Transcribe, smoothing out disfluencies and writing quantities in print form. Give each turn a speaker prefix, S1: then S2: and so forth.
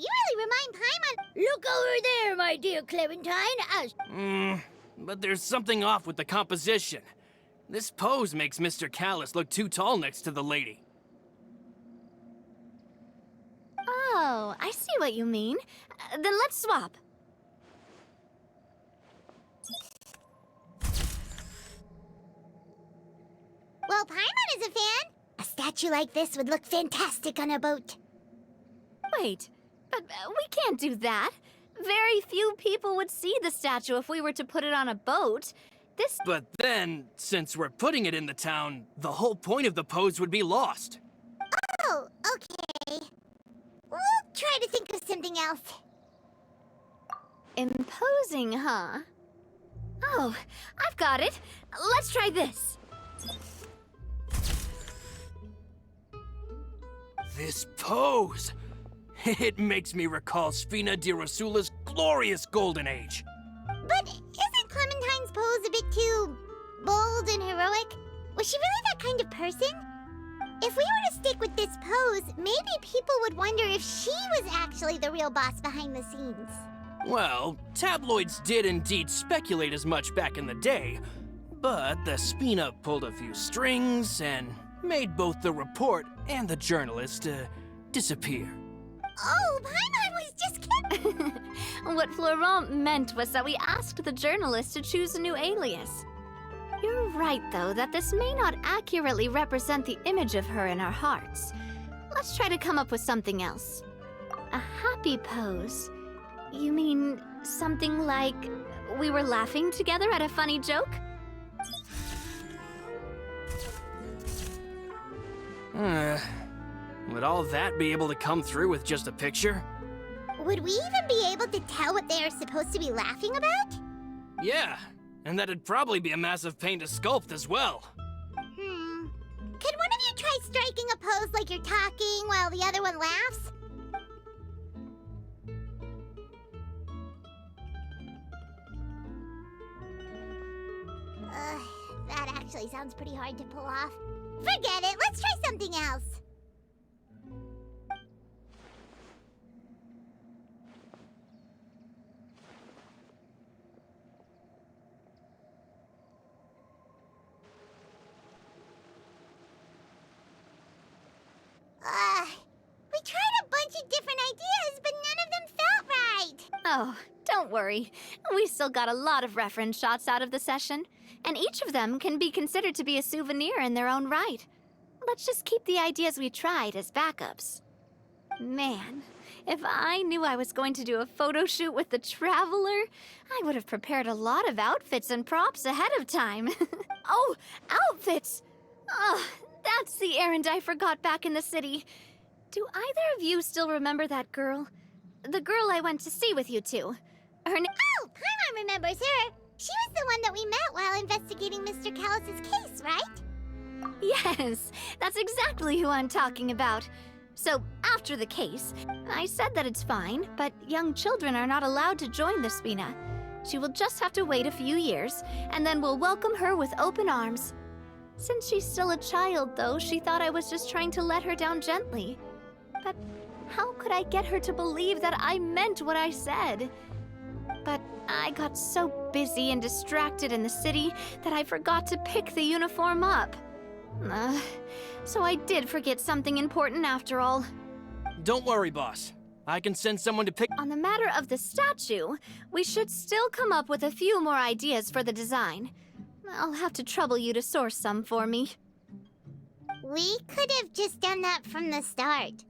S1: you really remind Paimon. Look over there, my dear Clementine.
S2: But there's something off with the composition. This pose makes Mr. Callus look too tall next to the lady.
S3: Oh, I see what you mean. Then let's swap.
S1: Well, Paimon is a fan. A statue like this would look fantastic on a boat.
S3: Wait, but we can't do that. Very few people would see the statue if we were to put it on a boat.
S2: But then, since we're putting it in the town, the whole point of the pose would be lost.
S1: Oh, okay. We'll try to think of something else.
S3: Imposing, huh? Oh, I've got it. Let's try this.
S2: This pose! It makes me recall Spina di Rosula's glorious golden age.
S1: But isn't Clementine's pose a bit too bold and heroic? Was she really that kind of person? If we were to stick with this pose, maybe people would wonder if she was actually the real boss behind the scenes.
S2: Well, tabloids did indeed speculate as much back in the day, but the Spina pulled a few strings and made both the report and the journalist disappear.
S1: Oh, Paimon was just kidding.
S3: What Florent meant was that we asked the journalist to choose a new alias. You're right, though, that this may not accurately represent the image of her in our hearts. Let's try to come up with something else. A happy pose? You mean something like we were laughing together at a funny joke?
S2: Would all that be able to come through with just a picture?
S1: Would we even be able to tell what they are supposed to be laughing about?
S2: Yeah, and that'd probably be a massive pain to sculpt as well.
S1: Could one of you try striking a pose like you're talking while the other one laughs? That actually sounds pretty hard to pull off. Forget it, let's try something else. We tried a bunch of different ideas, but none of them felt right.
S3: Oh, don't worry. We still got a lot of reference shots out of the session, and each of them can be considered to be a souvenir in their own right. Let's just keep the ideas we tried as backups. Man, if I knew I was going to do a photo shoot with the Traveler, I would have prepared a lot of outfits and props ahead of time. Oh, outfits! Oh, that's the errand I forgot back in the city. Do either of you still remember that girl? The girl I went to see with you two. Her name...
S1: Oh, Paimon remembers her. She was the one that we met while investigating Mr. Callus's case, right?
S3: Yes, that's exactly who I'm talking about. So, after the case, I said that it's fine, but young children are not allowed to join the Spina. She will just have to wait a few years, and then we'll welcome her with open arms. Since she's still a child, though, she thought I was just trying to let her down gently. But how could I get her to believe that I meant what I said? But I got so busy and distracted in the city that I forgot to pick the uniform up. So I did forget something important after all.
S2: Don't worry, boss. I can send someone to pick...
S3: On the matter of the statue, we should still come up with a few more ideas for the design. I'll have to trouble you to source some for me.
S1: We could have just done that from the start.